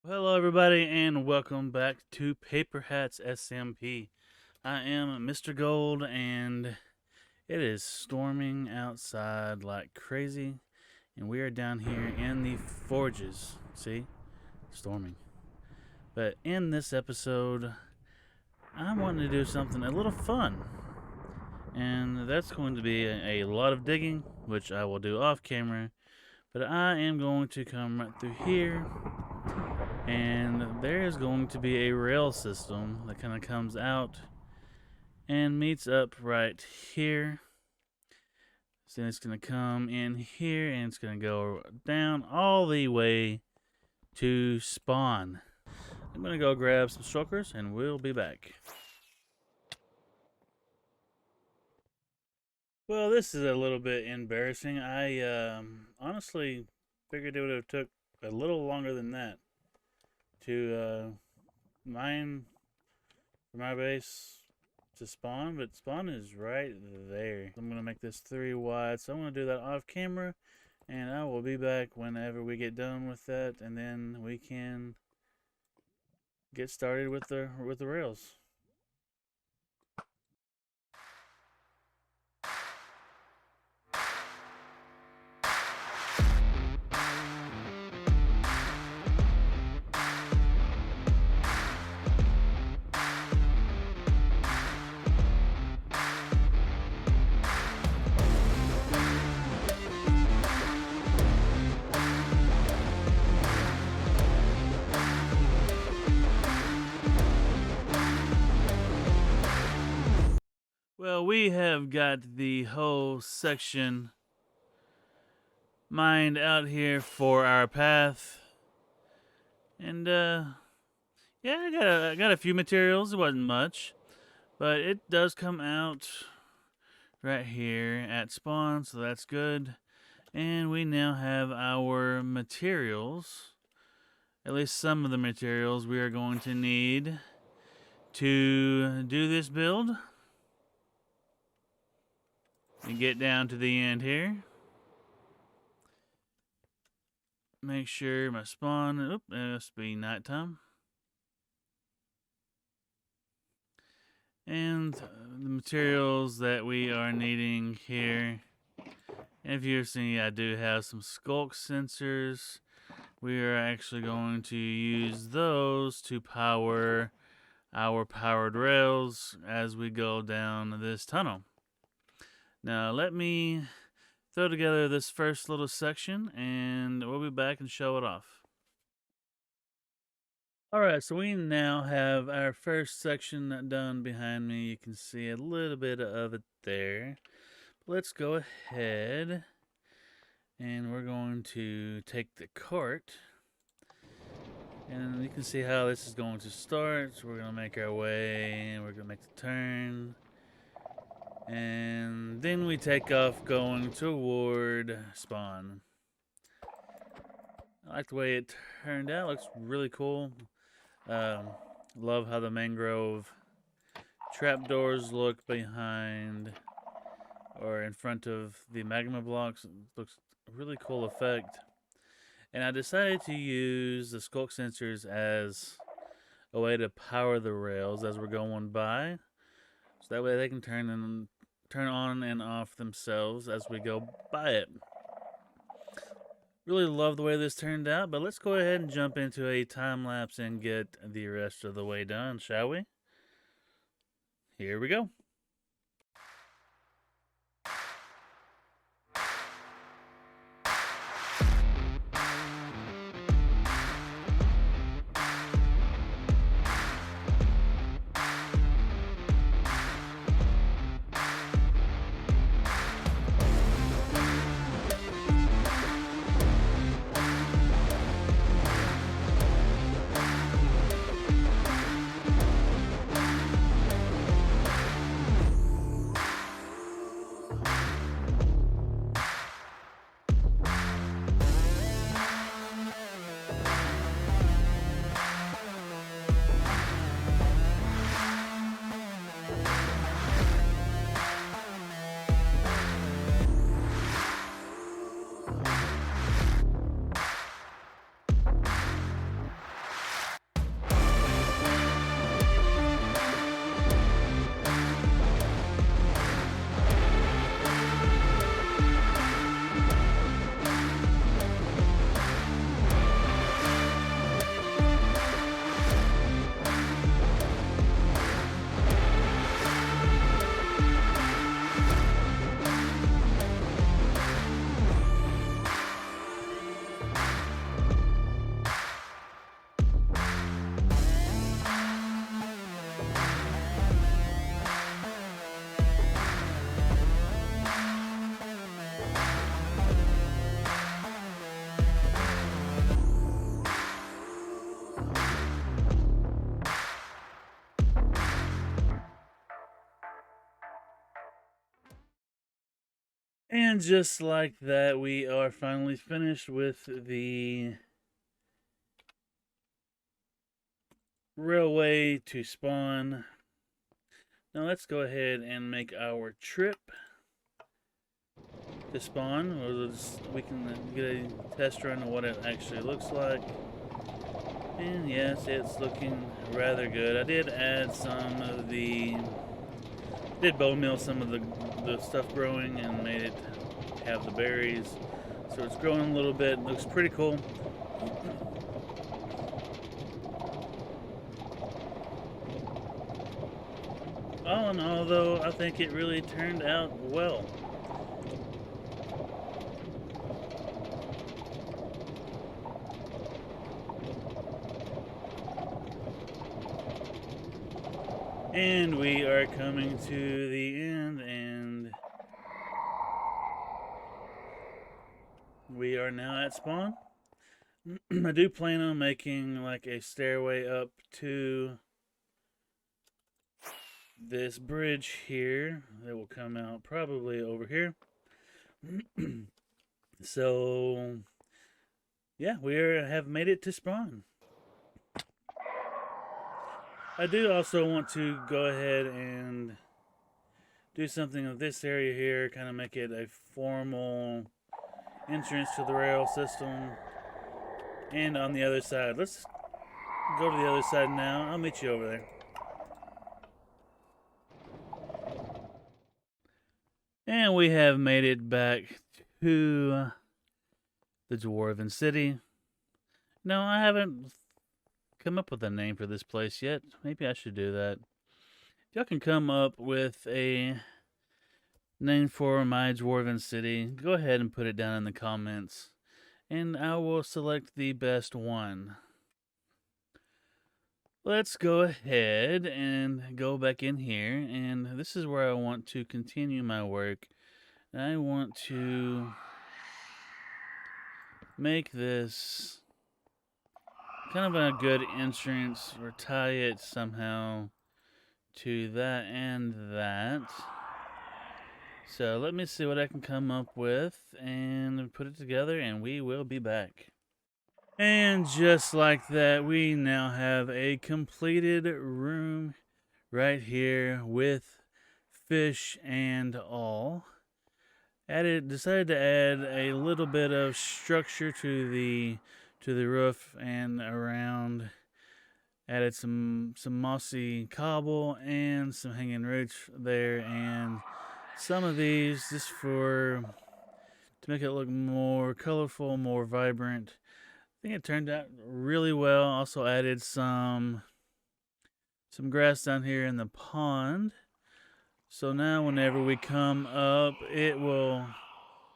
Hello, everybody, and welcome back to PaperHats SMP. I am Mr. Gold, and it is storming outside like crazy, and we are down here in the forges. See? Storming. But in this episode, I'm wanting to do something a little fun, and that's going to be a lot of digging, which I will do off camera. But I am going to come right through here, and there is going to be a rail system that kind of comes out and meets up right here. So it's going to come in here and it's going to go down all the way to spawn. I'm going to go grab some strokers and we'll be back. Well, this is a little bit embarrassing. I honestly figured it would have took a little longer than that to mine for my base to spawn, but spawn is right there. I'm gonna make this 3 wide, so I'm gonna do that off camera, and I will be back whenever we get done with that, and then we can get started with the rails. Well, we have got the whole section mined out here for our path. And yeah, I got a few materials. It wasn't much, but it does come out right here at spawn, so that's good. And we now have our materials, at least some of the materials we are going to need to do this build. And get down to the end here. Make sure my spawn, it must be nighttime. And the materials that we are needing here. And if you see, I do have some skulk sensors. We are actually going to use those to power our powered rails as we go down this tunnel. Now let me throw together this first little section and we'll be back and show it off. Alright, so we now have our first section done behind me. You can see a little bit of it there. Let's go ahead and we're going to take the cart. And you can see how this is going to start. So we're going to make our way and we're going to make the turn. And then we take off going toward spawn. I like the way it turned out. Looks really cool. Love how the mangrove trapdoors look behind or in front of the magma blocks. It looks a really cool effect. And I decided to use the skulk sensors as a way to power the rails as we're going by. So that way they can turn on and off themselves as we go by it. Really love the way this turned out, but let's go ahead and jump into a time lapse and get the rest of the way done, shall we? Here we go. And just like that, we are finally finished with the railway to spawn. Now let's go ahead and make our trip to spawn. We can get a test run of what it actually looks like. And yes, it's looking rather good. I did add some of did bone meal some of the stuff growing and made it have the berries. So it's growing a little bit. Looks pretty cool. All in all, though, I think it really turned out well. And we are coming to the end, and we are now at spawn. I do plan on making like a stairway up to this bridge here that will come out probably over here. So yeah, we have made it to spawn. I do also want to go ahead and do something with this area here, kind of make it a formal entrance to the rail system. And on the other side, let's go to the other side now. I'll meet you over there. And we have made it back to the Dwarven City. No, I haven't come up with a name for this place yet. Maybe I should do that. If y'all can come up with a name for my Dwarven City, go ahead and put it down in the comments, and I will select the best one. Let's go ahead and go back in here, and this is where I want to continue my work. I want to make this kind of a good entrance, or tie it somehow to that and that. So let me see what I can come up with and put it together, and we will be back. And just like that, we now have a completed room right here with fish and all. Decided to add a little bit of structure to the roof and around. Added some mossy cobble and some hanging roots there, and some of these just to make it look more colorful, more vibrant. I think it turned out really well. Also added some grass down here in the pond. So now whenever we come up, it will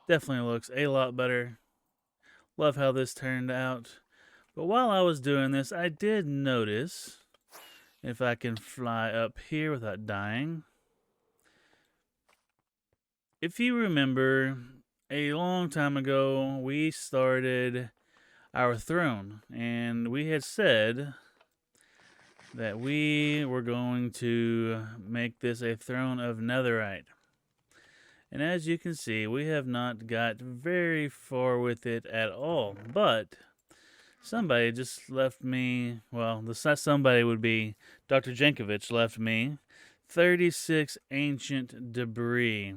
definitely looks a lot better. Love how this turned out. But while I was doing this, I did notice, if I can fly up here without dying. If you remember, a long time ago, we started our throne, and we had said that we were going to make this a throne of netherite. And as you can see, we have not got very far with it at all. But somebody just left me, well, somebody would be Dr. Jankovic, left me 36 ancient debris.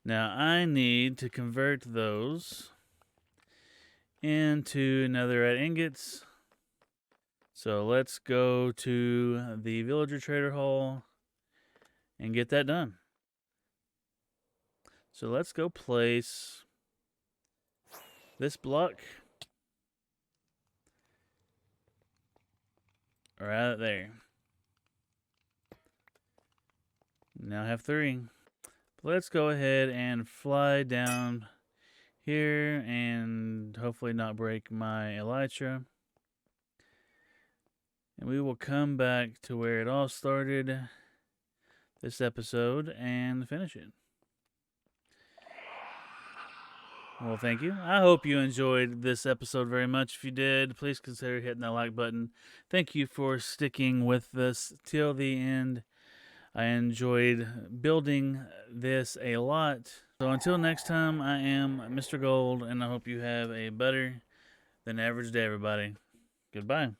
Now I need to convert those into netherite ingots. So let's go to the villager trader hall and get that done. So let's go place this block right there. Now I have 3. Let's go ahead and fly down here and hopefully not break my elytra. And we will come back to where it all started this episode and finish it. Well, thank you. I hope you enjoyed this episode very much. If you did, please consider hitting that like button. Thank you for sticking with us till the end. I enjoyed building this a lot. So until next time, I am Mr. Gold, and I hope you have a better than average day, everybody. Goodbye.